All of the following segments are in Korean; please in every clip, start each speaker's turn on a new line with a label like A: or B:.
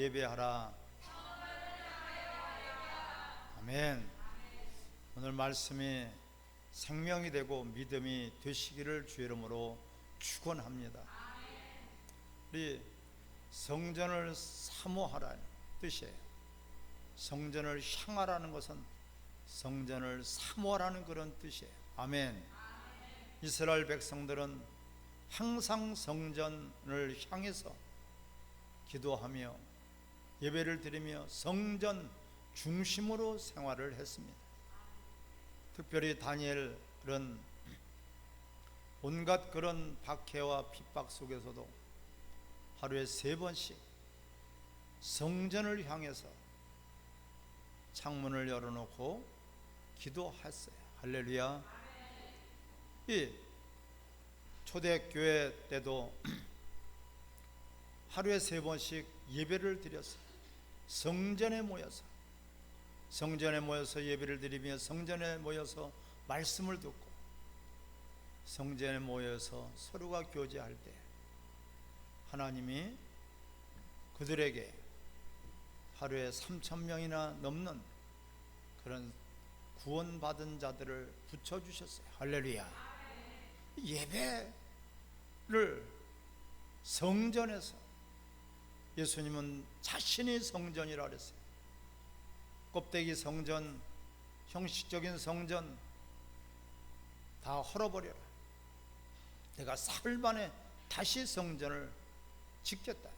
A: 예배하라. 아멘. 오늘 말씀이 생명이 되고 믿음이 되시기를 주의 이름으로 축원합니다. 우리 성전을 사모하라는 뜻이에요. 성전을 향하라는 것은 성전을 사모하라는 그런 뜻이에요. 아멘. 이스라엘 백성들은 항상 성전을 향해서 기도하며 예배를 드리며 성전 중심으로 생활을 했습니다. 특별히 다니엘은 온갖 그런 박해와 핍박 속에서도 하루에 3번씩 성전을 향해서 창문을 열어놓고 기도했어요. 할렐루야. 이 초대교회 때도 하루에 3번씩 예배를 드렸어요. 성전에 모여서 예배를 드리며 성전에 모여서 말씀을 듣고 성전에 모여서 서로가 교제할 때 하나님이 그들에게 하루에 3,000명이나 넘는 그런 구원받은 자들을 붙여주셨어요. 할렐루야. 예배를 성전에서, 예수님은 자신이 성전이라 그랬어요. 껍데기 성전, 형식적인 성전 다 헐어버려라. 내가 사흘 만에 다시 성전을 짓겠다.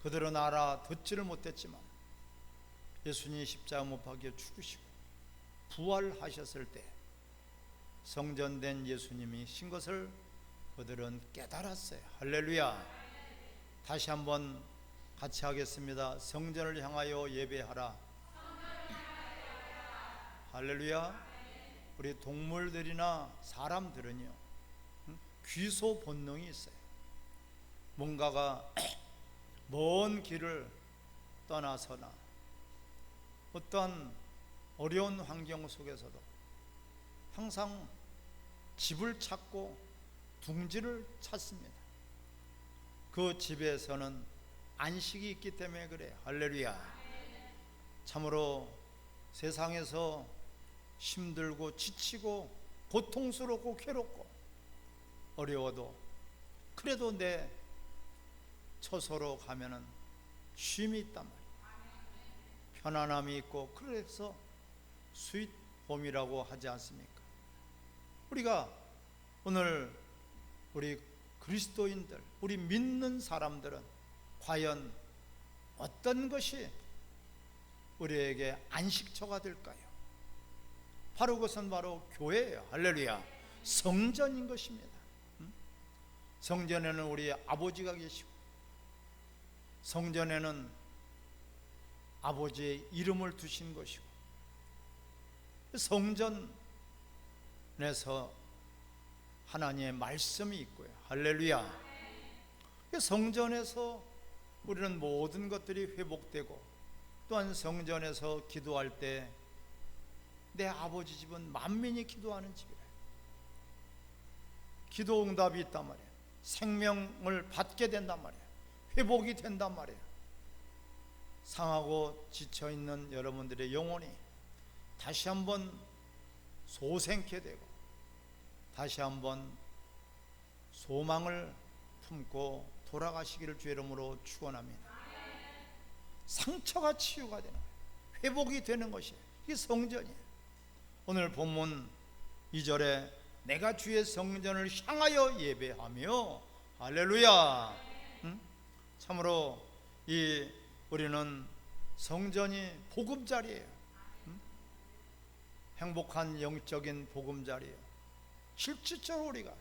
A: 그들은 알아듣지를 못했지만 예수님이 십자가 못 박혀 죽으시고 부활하셨을 때 성전된 예수님이 신 것을 그들은 깨달았어요. 할렐루야. 다시 한번 같이 하겠습니다. 성전을 향하여 예배하라. 할렐루야. 우리 동물들이나 사람들은요, 귀소 본능이 있어요. 뭔가가 먼 길을 떠나서나 어떤 어려운 환경 속에서도 항상 집을 찾고 둥지를 찾습니다. 그 집에서는 안식이 있기 때문에 그래요. 할렐루야. 참으로 세상에서 힘들고 지치고 고통스럽고 괴롭고 어려워도 그래도 내 처소로 가면은 쉼이 있단 말이에요. 편안함이 있고, 그래서 스윗홈이라고 하지 않습니까? 우리가 오늘 우리 그리스도인들, 우리 믿는 사람들은 과연 어떤 것이 우리에게 안식처가 될까요? 바로 그것은 바로 교회예요. 할렐루야. 성전인 것입니다. 성전에는 우리 아버지가 계시고 성전에는 아버지의 이름을 두신 것이고 성전에서 하나님의 말씀이 있고요. 할렐루야. 성전에서 우리는 모든 것들이 회복되고, 또한 성전에서 기도할 때 내 아버지 집은 만민이 기도하는 집이래요. 기도 응답이 있단 말이에요. 생명을 받게 된단 말이에요. 회복이 된단 말이에요. 상하고 지쳐있는 여러분들의 영혼이 다시 한번 소생케 되고 다시 한번 소망을 품고 돌아가시기를 주의 이름으로 축원합니다. 상처가 치유가 되는 거예요. 회복이 되는 것이에요. 이게 성전이에요. 오늘 본문 2절에 내가 주의 성전을 향하여 예배하며, 할렐루야. 참으로 우리는 성전이 보금자리예요. 행복한 영적인 보금자리예요. 실질적으로 우리가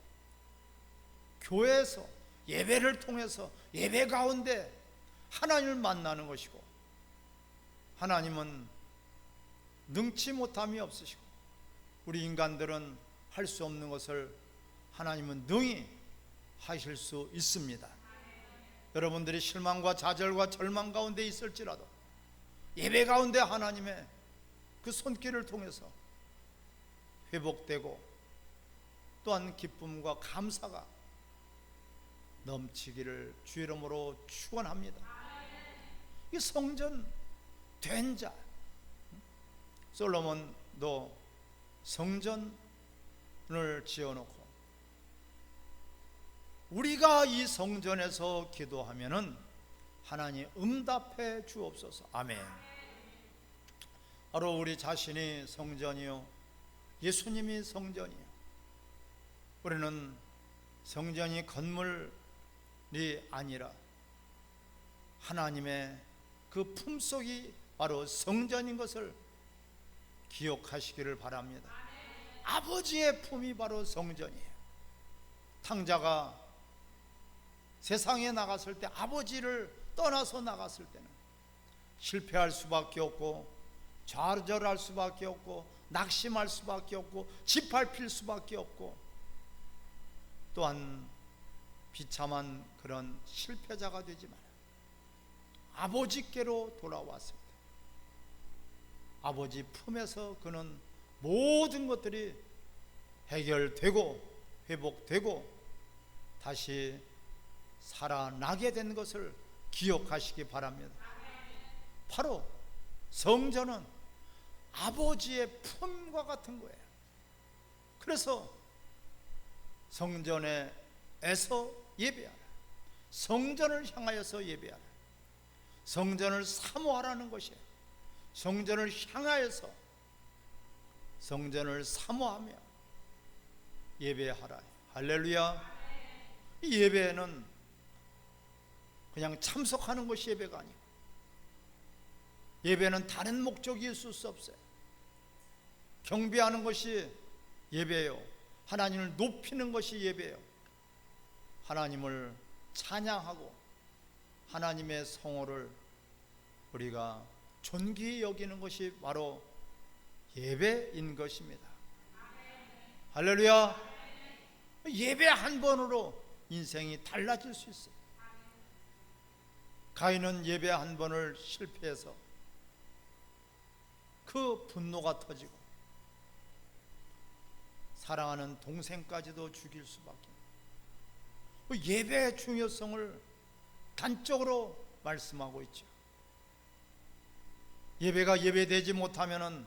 A: 교회에서 예배를 통해서 예배 가운데 하나님을 만나는 것이고, 하나님은 능치 못함이 없으시고 우리 인간들은 할 수 없는 것을 하나님은 능히 하실 수 있습니다. 여러분들이 실망과 좌절과 절망 가운데 있을지라도 예배 가운데 하나님의 그 손길을 통해서 회복되고, 또한 기쁨과 감사가 넘치기를 주의 이름으로 축원합니다. 이 성전 된 자. 솔로몬도 성전을 지어놓고 우리가 이 성전에서 기도하면은 하나님 응답해 주옵소서. 아멘. 바로 우리 자신이 성전이요, 예수님이 성전이요. 우리는 성전이 건물이 아니라 하나님의 그 품속이 바로 성전인 것을 기억하시기를 바랍니다. 아버지의 품이 바로 성전이에요. 탕자가 세상에 나갔을 때, 아버지를 떠나서 나갔을 때는 실패할 수밖에 없고, 좌절할 수밖에 없고, 낙심할 수밖에 없고, 짓밟힐 수밖에 없고, 또한 비참한 그런 실패자가 되지만 아버지께로 돌아왔을 때 아버지 품에서 그는 모든 것들이 해결되고 회복되고 다시 살아나게 된 것을 기억하시기 바랍니다. 바로 성전은 아버지의 품과 같은 거예요. 그래서 성전에서 예배하라, 성전을 향하여서 예배하라, 성전을 사모하라는 것이에요. 성전을 향하여서 성전을 사모하며 예배하라. 할렐루야. 이 예배는 그냥 참석하는 것이 예배가 아니고, 예배는 다른 목적이 있을 수 없어요. 경배하는 것이 예배예요. 하나님을 높이는 것이 예배예요. 하나님을 찬양하고 하나님의 성호를 우리가 존귀히 여기는 것이 바로 예배인 것입니다. 할렐루야. 예배 한 번으로 인생이 달라질 수 있어요. 가인은 예배 한 번을 실패해서 그 분노가 터지고 사랑하는 동생까지도 죽일 수밖에. 예배의 중요성을 단적으로 말씀하고 있죠. 예배가 예배되지 못하면은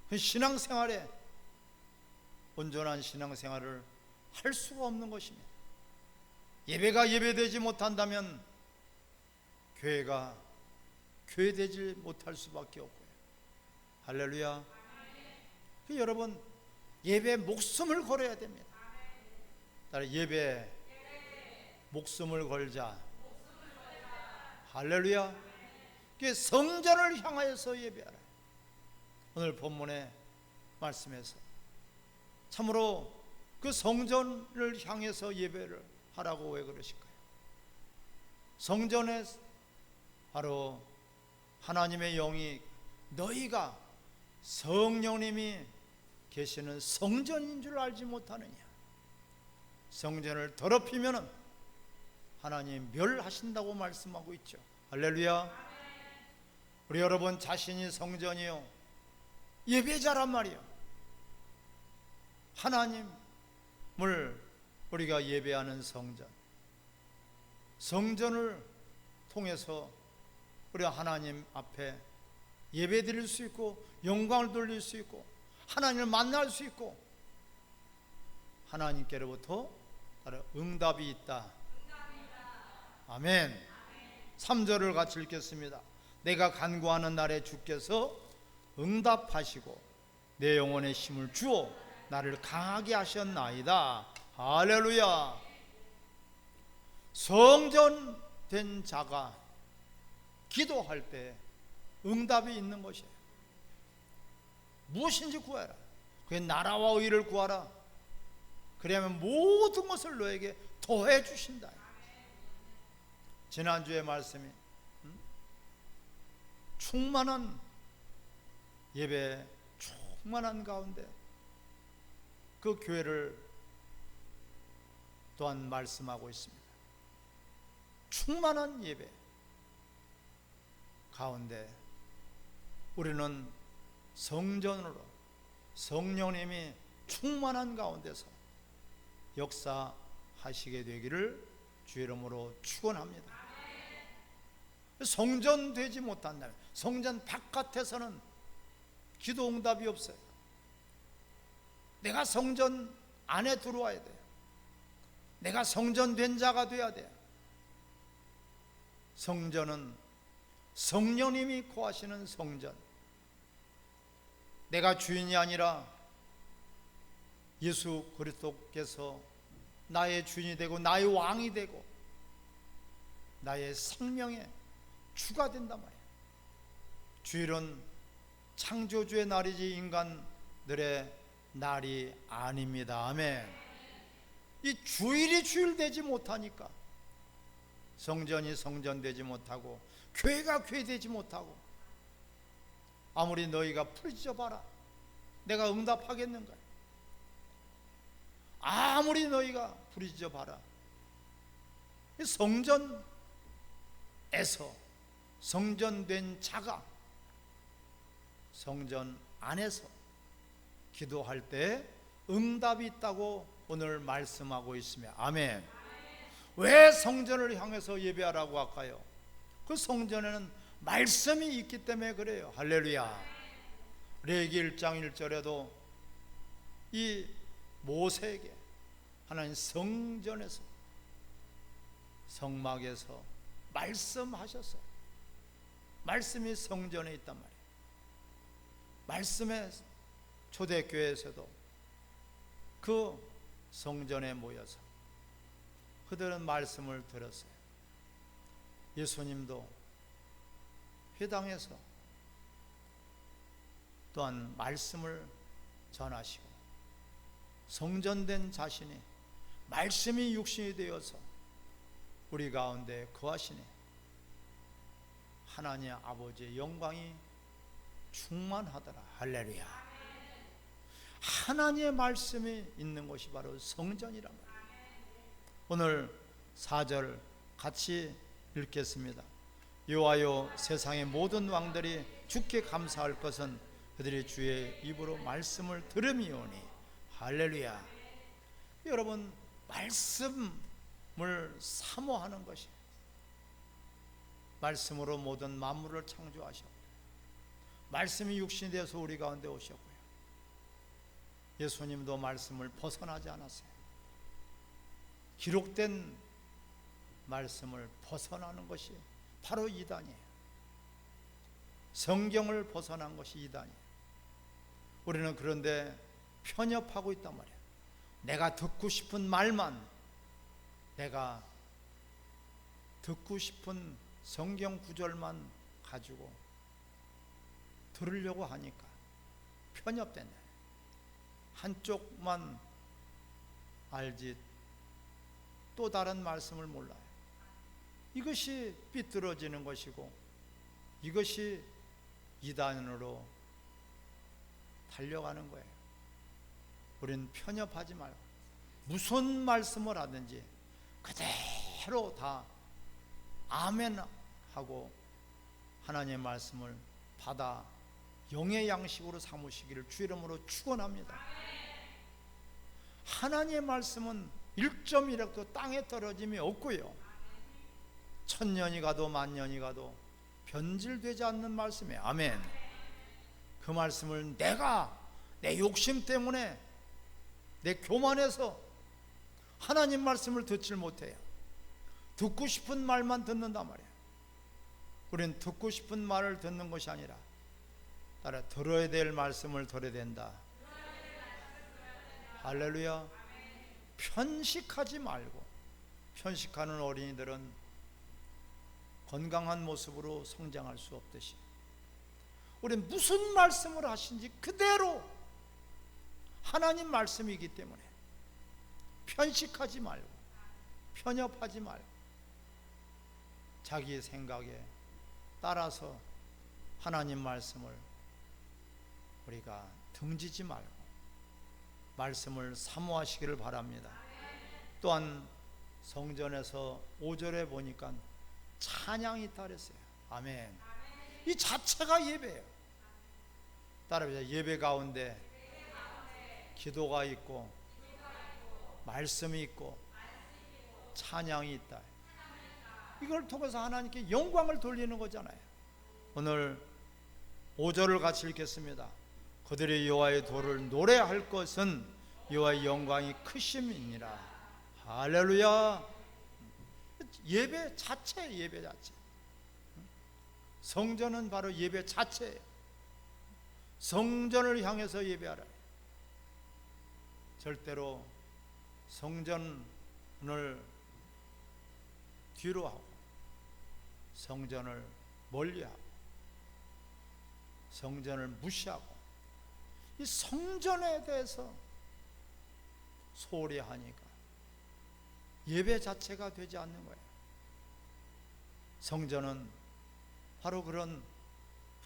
A: 그 신앙생활에 온전한 신앙생활을 할 수가 없는 것입니다. 예배가 예배되지 못한다면 교회가 교회되지 못할 수밖에 없고요. 할렐루야. 여러분, 예배에 목숨을 걸어야 됩니다. 따라 예배에 목숨을 걸자. 할렐루야. 성전을 향하여서 예배하라. 오늘 본문의 말씀에서 참으로 그 성전을 향해서 예배를 하라고 왜 그러실까요? 성전에 바로 하나님의 영이, 너희가 성령님이 계시는 성전인 줄 알지 못하느냐. 성전을 더럽히면 하나님 멸하신다고 말씀하고 있죠. 할렐루야. 우리 여러분 자신이 성전이요, 예배자란 말이요. 하나님을 우리가 예배하는 성전, 성전을 통해서 우리가 하나님 앞에 예배 드릴 수 있고, 영광을 돌릴 수 있고, 하나님을 만날 수 있고, 하나님께로부터 응답이 있다. 아멘. 3절을 같이 읽겠습니다. 내가 간구하는 날에 주께서 응답하시고 내 영혼의 힘을 주어 나를 강하게 하셨나이다. 할렐루야. 성전된 자가 기도할 때 응답이 있는 것이에요. 무엇인지 구하라. 그의 나라와 의를 구하라. 그래야만 모든 것을 너에게 더해 주신다. 지난주의 말씀이 충만한 예배, 충만한 가운데 그 교회를 또한 말씀하고 있습니다. 충만한 예배 가운데 우리는 성전으로 성령님이 충만한 가운데서 역사하시게 되기를 주의 이름으로 축원합니다. 성전되지 못한다면, 성전 바깥에서는 기도 응답이 없어요. 내가 성전 안에 들어와야 돼요. 내가 성전된 자가 돼야 돼요. 성전은 성령님이 거하시는 성전. 내가 주인이 아니라 예수 그리스도께서 나의 주인이 되고 나의 왕이 되고 나의 생명의 주가 된단 말이에요. 주일은 창조주의 날이지 인간들의 날이 아닙니다. 아멘. 이 주일이 주일 되지 못하니까 성전이 성전되지 못하고 교회가 교회되지 못하고, 아무리 너희가 부르짖어 봐라 내가 응답하겠는가? 아무리 너희가 부르짖어 봐라. 성전에서 성전된 자가 성전 안에서 기도할 때 응답이 있다고 오늘 말씀하고 있으며, 아멘. 왜 성전을 향해서 예배하라고 할까요? 그 성전에는 말씀이 있기 때문에 그래요. 할렐루야. 레위기 1장 1절에도 이 모세에게 하나님 성전에서 성막에서 말씀하셨어요. 말씀이 성전에 있단 말이에요. 말씀의 초대교회에서도 그 성전에 모여서 그들은 말씀을 들었어요. 예수님도 회당에서 또한 말씀을 전하시고 성전된 자신이 말씀이 육신이 되어서 우리 가운데 거하시니 하나님 아버지의 영광이 충만하더라. 할렐루야. 하나님의 말씀이 있는 곳이 바로 성전이란 말이에요. 오늘 4절 같이 읽겠습니다. 여호와여, 세상의 모든 왕들이 주께 감사할 것은 그들이 주의 입으로 말씀을 들음이오니. 할렐루야. 여러분, 말씀을 사모하는 것이, 말씀으로 모든 만물을 창조하셨고 말씀이 육신이 되어서 우리 가운데 오셨고요. 예수님도 말씀을 벗어나지 않았어요. 기록된 말씀을 벗어나는 것이 바로 이단이에요. 성경을 벗어난 것이 이단이에요. 우리는 그런데 편협하고 있단 말이에요. 내가 듣고 싶은 말만, 내가 듣고 싶은 성경 구절만 가지고 들으려고 하니까 편협된다. 한쪽만 알지 또 다른 말씀을 몰라요. 이것이 삐뚤어지는 것이고 이것이 이단으로 달려가는 거예요. 우리는 편협하지 말고 무슨 말씀을 하든지 그대로 다 아멘 하고 하나님의 말씀을 받아 영의 양식으로 삼으시기를 주 이름으로 축원합니다. 하나님의 말씀은 1.1획도 땅에 떨어짐이 없고요, 천년이 가도 만년이 가도 변질되지 않는 말씀이에요. 아멘. 그 말씀을 내가 내 욕심 때문에 내 교만해서 하나님 말씀을 듣질 못해요. 듣고 싶은 말만 듣는단 말이에요. 우리는 듣고 싶은 말을 듣는 것이 아니라 따라 들어야 될 말씀을 들어야 된다. 할렐루야. 편식하지 말고, 편식하는 어린이들은 건강한 모습으로 성장할 수 없듯이 우리는 무슨 말씀을 하신지 그대로 하나님 말씀이기 때문에 편식하지 말고 편협하지 말고 자기 생각에 따라서 하나님 말씀을 우리가 등지지 말고 말씀을 사모하시기를 바랍니다. 또한 성전에서 5절에 보니까 찬양이 있다 그랬어요. 아멘. 이 자체가 예배예요. 따라합니다. 예배 가운데 기도가 있고 말씀이 있고 찬양이 있다. 이걸 통해서 하나님께 영광을 돌리는 거잖아요. 오늘 5절을 같이 읽겠습니다. 그들이 여호와의 도를 노래할 것은 여호와의 영광이 크심이니라. 할렐루야. 예배 자체, 예배 자체. 성전은 바로 예배 자체예요. 성전을 향해서 예배하라. 절대로 성전을 뒤로 하고 성전을 멀리하고 성전을 무시하고 이 성전에 대해서 소홀히 하니까 예배 자체가 되지 않는 거예요. 성전은 바로 그런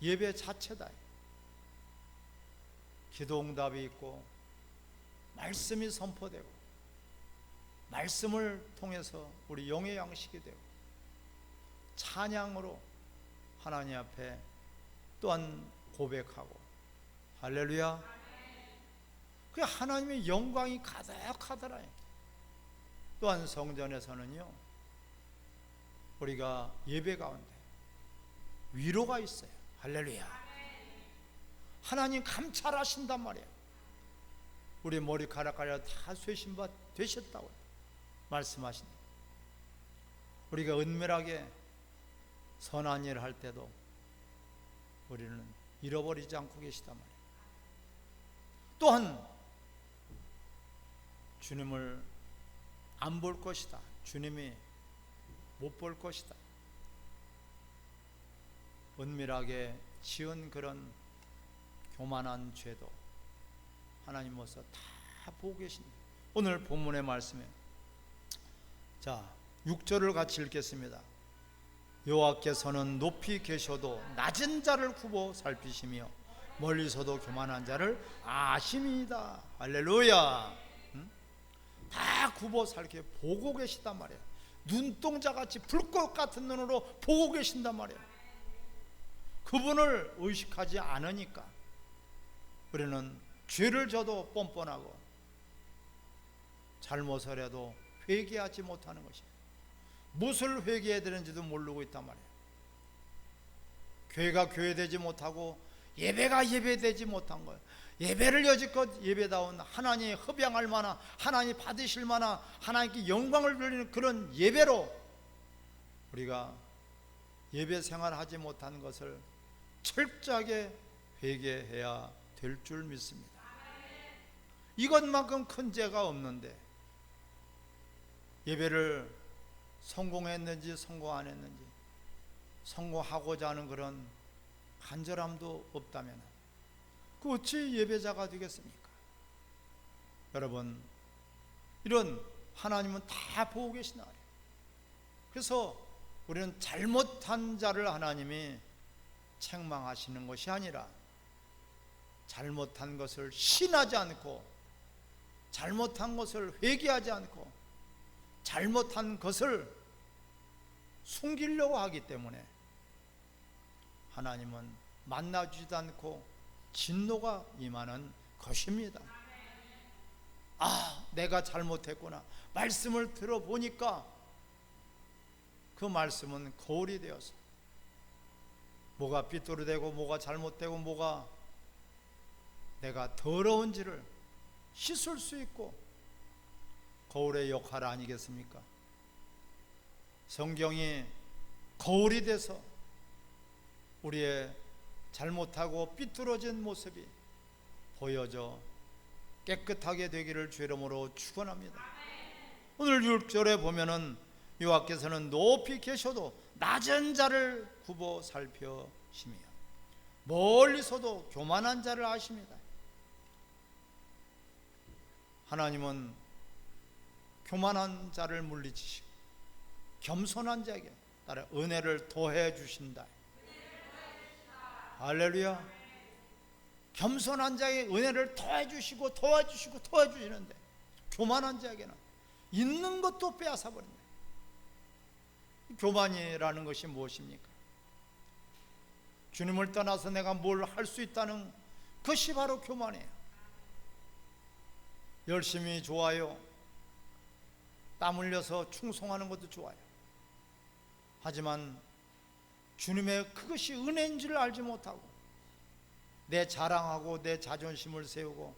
A: 예배 자체다. 기도응답이 있고 말씀이 선포되고 말씀을 통해서 우리 영의 양식이 되고 찬양으로 하나님 앞에 또한 고백하고 할렐루야. 그 하나님의 영광이 가득하더라. 또한 성전에서는요 우리가 예배 가운데 위로가 있어요. 할렐루야. 하나님 감찰하신단 말이에요. 우리 머리카락까지 다 쇄신바 되셨다고 말씀하신다. 우리가 은밀하게 선한 일을 할 때도 우리는 잃어버리지 않고 계시단 말이에요. 또한 주님을 안 볼 것이다. 주님이 못 볼 것이다. 은밀하게 지은 그런 교만한 죄도 하나님으로서 다 보고 계십니다. 오늘 본문의 말씀에 자 6절을 같이 읽겠습니다. 여호와께서는 높이 계셔도 낮은 자를 굽어 살피시며 멀리서도 교만한 자를 아심이다. 할렐루야. 다 굽어 살게 보고 계시단 말이에요. 눈동자같이 불꽃 같은 눈으로 보고 계신단 말이에요. 그분을 의식하지 않으니까 우리는 죄를 져도 뻔뻔하고 잘못을 해도 회개하지 못하는 것이에요. 무엇을 회개해야 되는지도 모르고 있단 말이에요. 교회가 교회되지 못하고 예배가 예배되지 못한 거예요. 예배를 여지껏 예배다운 하나님이 흡양할 만한, 하나님이 받으실 만한, 하나님께 영광을 돌리는 그런 예배로 우리가 예배 생활하지 못한 것을 철저하게 회개해야 될 줄 믿습니다. 이것만큼 큰 죄가 없는데 예배를 성공했는지 성공 안 했는지 성공하고자 하는 그런 간절함도 없다면 그 어찌 예배자가 되겠습니까? 여러분, 이런 하나님은 다 보고 계시나. 그래서 우리는 잘못한 자를 하나님이 책망하시는 것이 아니라 잘못한 것을 신하지 않고 잘못한 것을 회개하지 않고 잘못한 것을 숨기려고 하기 때문에 하나님은 만나주지도 않고 진노가 임하는 것입니다. 아, 내가 잘못했구나. 말씀을 들어보니까 그 말씀은 거울이 되어서 뭐가 삐뚤어되고 뭐가 잘못되고 뭐가 내가 더러운지를 씻을 수 있고 거울의 역할 아니겠습니까? 성경이 거울이 돼서 우리의 잘못하고 삐뚤어진 모습이 보여져 깨끗하게 되기를 주 이름으로 축원합니다. 오늘 6절에 보면은 여호와께서는 높이 계셔도 낮은 자를 굽어 살펴시며 멀리서도 교만한 자를 아십니다. 하나님은 교만한 자를 물리치시고 겸손한 자에게 따라 은혜를 더해 주신다. 할렐루야. 겸손한 자에게 은혜를 더해 주시고 도와주시고 도와주시는데 교만한 자에게는 있는 것도 빼앗아 버린다. 교만이라는 것이 무엇입니까? 주님을 떠나서 내가 뭘 할 수 있다는 것이 바로 교만이에요. 열심히 좋아요. 땀 흘려서 충성하는 것도 좋아요. 하지만 주님의 그것이 은혜인 줄 알지 못하고 내 자랑하고 내 자존심을 세우고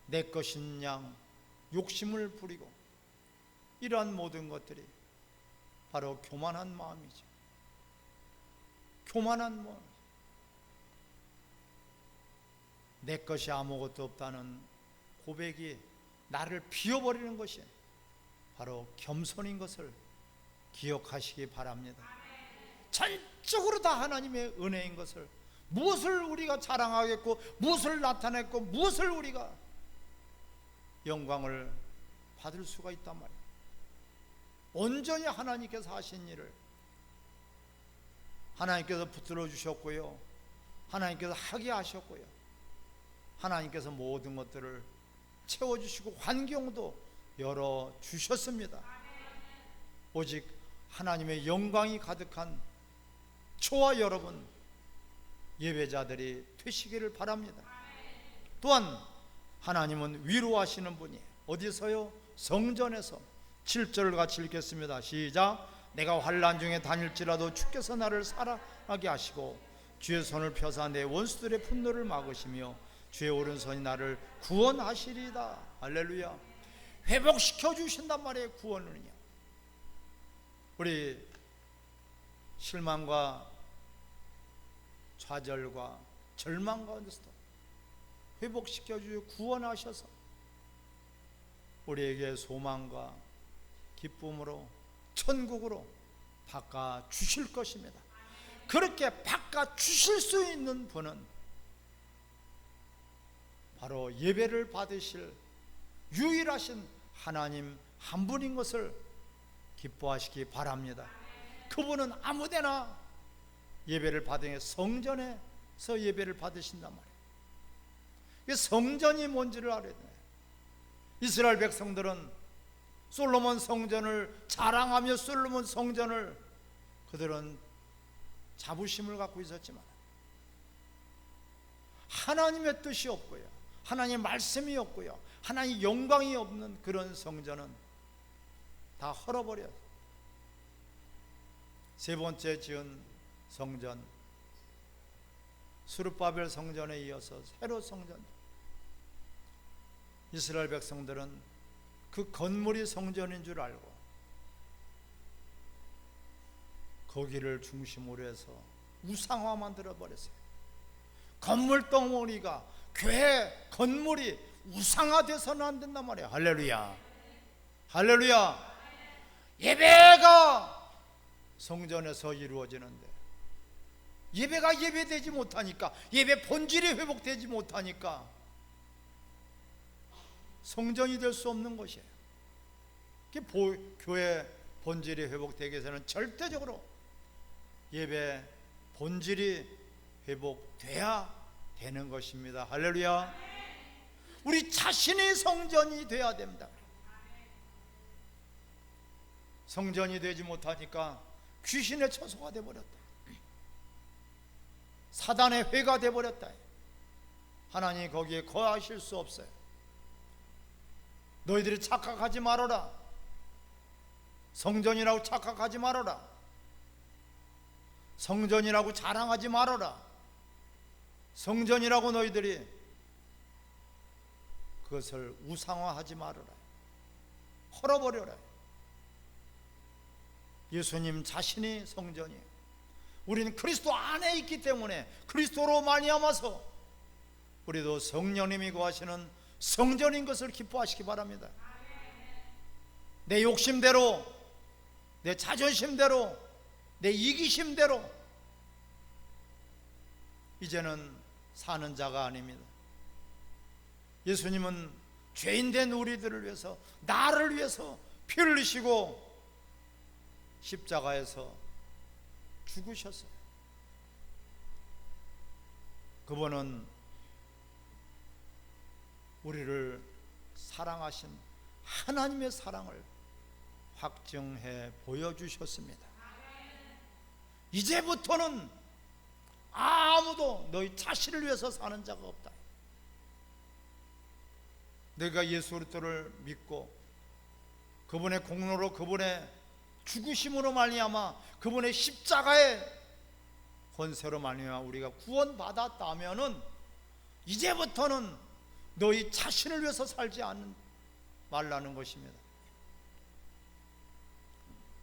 A: 내 것인 양 욕심을 부리고 이러한 모든 것들이 바로 교만한 마음이죠. 교만한 마음. 내 것이 아무것도 없다는 고백이 나를 비워버리는 것이 바로 겸손인 것을 기억하시기 바랍니다. 전적으로 다 하나님의 은혜인 것을, 무엇을 우리가 자랑하겠고 무엇을 나타냈고 무엇을 우리가 영광을 받을 수가 있단 말이에요. 온전히 하나님께서 하신 일을 하나님께서 붙들어 주셨고요, 하나님께서 하게 하셨고요, 하나님께서 모든 것들을 채워주시고 환경도 열어주셨습니다. 오직 하나님의 영광이 가득한 저와 여러분 예배자들이 되시기를 바랍니다. 또한 하나님은 위로하시는 분이에요. 어디서요? 성전에서. 7절을 같이 읽겠습니다. 시작. 내가 환난 중에 다닐지라도 주께서 나를 살아나게 하시고 주의 손을 펴사 내 원수들의 분노를 막으시며 주의 오른손이 나를 구원하시리이다. 할렐루야. 회복시켜 주신단 말이에요. 구원은요. 우리 실망과 좌절과 절망 가운데서도 회복시켜 주시고 구원하셔서 우리에게 소망과 기쁨으로 천국으로 바꿔 주실 것입니다. 그렇게 바꿔 주실 수 있는 분은 바로 예배를 받으실 유일하신 하나님 한 분인 것을 기뻐하시기 바랍니다. 그분은 아무데나 예배를 받으며 성전에서 예배를 받으신단 말이에요. 성전이 뭔지를 알아야 돼요. 이스라엘 백성들은 솔로몬 성전을 자랑하며 솔로몬 성전을 그들은 자부심을 갖고 있었지만 하나님의 뜻이 없고요, 하나님의 말씀이 없고요, 하나님의 영광이 없는 그런 성전은 다 헐어버려요. 세 번째 지은 성전 스룹바벨 성전에 이어서 새로 성전. 이스라엘 백성들은 그 건물이 성전인 줄 알고 거기를 중심으로 해서 우상화 만들어 버렸어요. 건물 덩어리가, 교회 건물이 우상화돼서는 안 된단 말이에요. 할렐루야. 할렐루야. 예배가 성전에서 이루어지는데 예배가 예배되지 못하니까, 예배 본질이 회복되지 못하니까 성전이 될 수 없는 것이에요. 교회 본질이 회복되기 위해서는 절대적으로 예배 본질이 회복돼야 되는 것입니다. 할렐루야. 우리 자신이 성전이 돼야 됩니다. 성전이 되지 못하니까 귀신의 처소가 되어버렸다, 사단의 회가 되어버렸다. 하나님이 거기에 거하실 수 없어요. 너희들이 착각하지 말아라. 성전이라고 착각하지 말아라. 성전이라고 자랑하지 말아라. 성전이라고 너희들이 그것을 우상화하지 말아라. 헐어버려라. 예수님 자신이 성전이에요. 우리는 그리스도 안에 있기 때문에 그리스도로 말미암아서 우리도 성령님이 거하시는 성전인 것을 기뻐하시기 바랍니다. 내 욕심대로, 내 자존심대로, 내 이기심대로 이제는 사는 자가 아닙니다. 예수님은 죄인된 우리들을 위해서, 나를 위해서 피 흘리시고 십자가에서 죽으셨어요. 그분은 우리를 사랑하신 하나님의 사랑을 확증해 보여주셨습니다. 이제부터는 아무도 너희 자신을 위해서 사는 자가 없다. 내가 예수 그리스도를 믿고 그분의 공로로, 그분의 죽으심으로 말미암아 그분의 십자가의 권세로 말미암아 우리가 구원받았다면은 이제부터는 너희 자신을 위해서 살지 말라는 것입니다.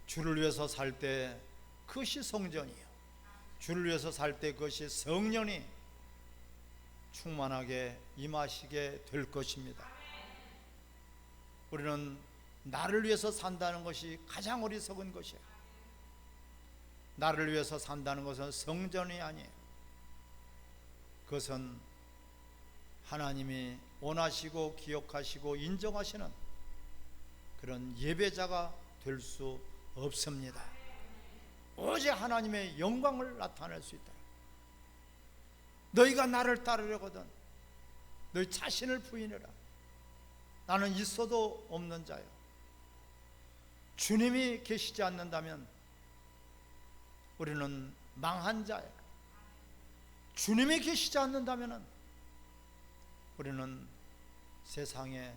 A: 주를 위해서 살 때 그것이 성전이요, 주를 위해서 살 때 그것이 성령이 충만하게 임하시게 될 것입니다. 우리는 나를 위해서 산다는 것이 가장 어리석은 것이에요. 나를 위해서 산다는 것은 성전이 아니에요. 그것은 하나님이 원하시고 기억하시고 인정하시는 그런 예배자가 될 수 없습니다. 오직 하나님의 영광을 나타낼 수 있다. 너희가 나를 따르려거든 너희 자신을 부인해라. 나는 있어도 없는 자요. 주님이 계시지 않는다면 우리는 망한 자예요. 주님이 계시지 않는다면 우리는 세상에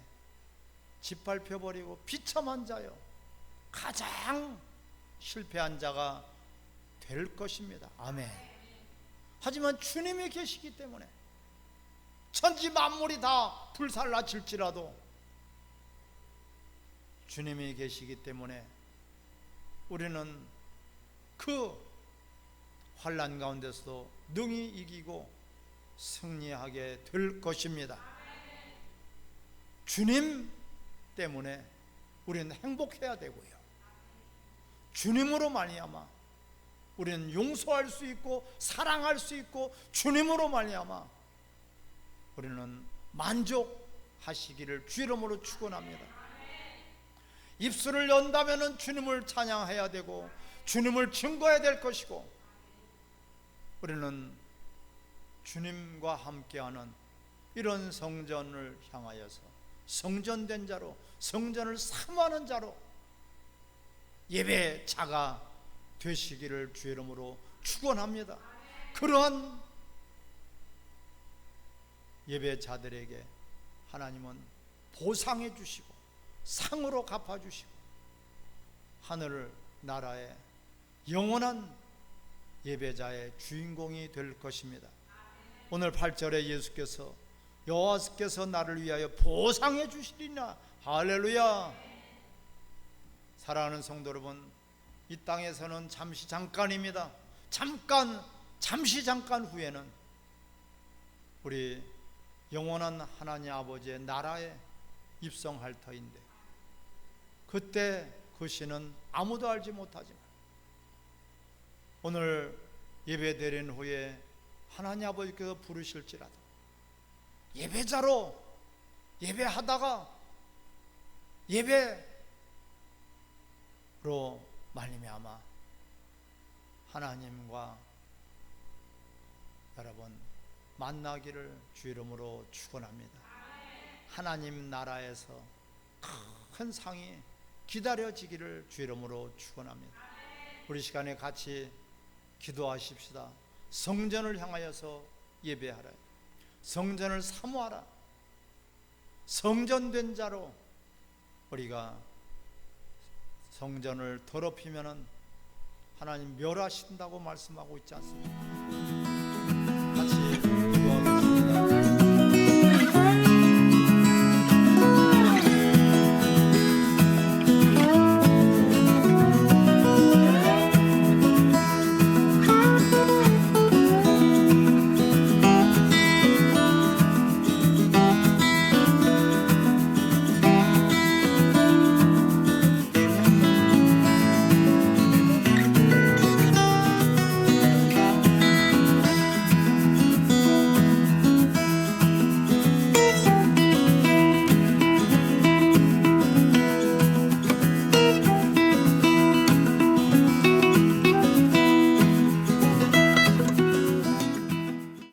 A: 짓밟혀버리고 비참한 자요, 가장 실패한 자가 될 것입니다. 아멘. 하지만 주님이 계시기 때문에 천지 만물이 다 불살라칠지라도 주님이 계시기 때문에 우리는 그 환난 가운데서도 능히 이기고 승리하게 될 것입니다. 주님 때문에 우리는 행복해야 되고요, 주님으로 말미암아 우리는 용서할 수 있고 사랑할 수 있고, 주님으로 말미암아 우리는 만족하시기를 주 이름으로 축원합니다. 입술을 연다면 주님을 찬양해야 되고 주님을 증거해야 될 것이고, 우리는 주님과 함께하는 이런 성전을 향하여서 성전된 자로, 성전을 사모하는 자로 예배자가 되시기를 주 이름으로 축원합니다. 그러한 예배자들에게 하나님은 보상해 주시고 상으로 갚아 주시고 하늘 나라의 영원한 예배자의 주인공이 될 것입니다. 오늘 8절에 예수께서 여호와께서 나를 위하여 보상해 주시리라. 할렐루야. 사랑하는 성도 여러분, 이 땅에서는 잠시 잠깐입니다. 잠시 잠깐 후에는 우리 영원한 하나님 아버지의 나라에 입성할 터인데, 그때 그 시는 아무도 알지 못하지만 오늘 예배 드린 후에 하나님 아버지께서 부르실지라도 예배자로 예배하다가 예배로 말미암아 하나님과 여러분 만나기를 주 이름으로 축원합니다. 하나님 나라에서 큰 상이 기다려지기를 주 이름으로 축원합니다. 우리 시간에 같이 기도하십시다. 성전을 향하여서 예배하라. 성전을 사모하라. 성전된 자로 우리가 성전을 더럽히면은 하나님 멸하신다고 말씀하고 있지 않습니까?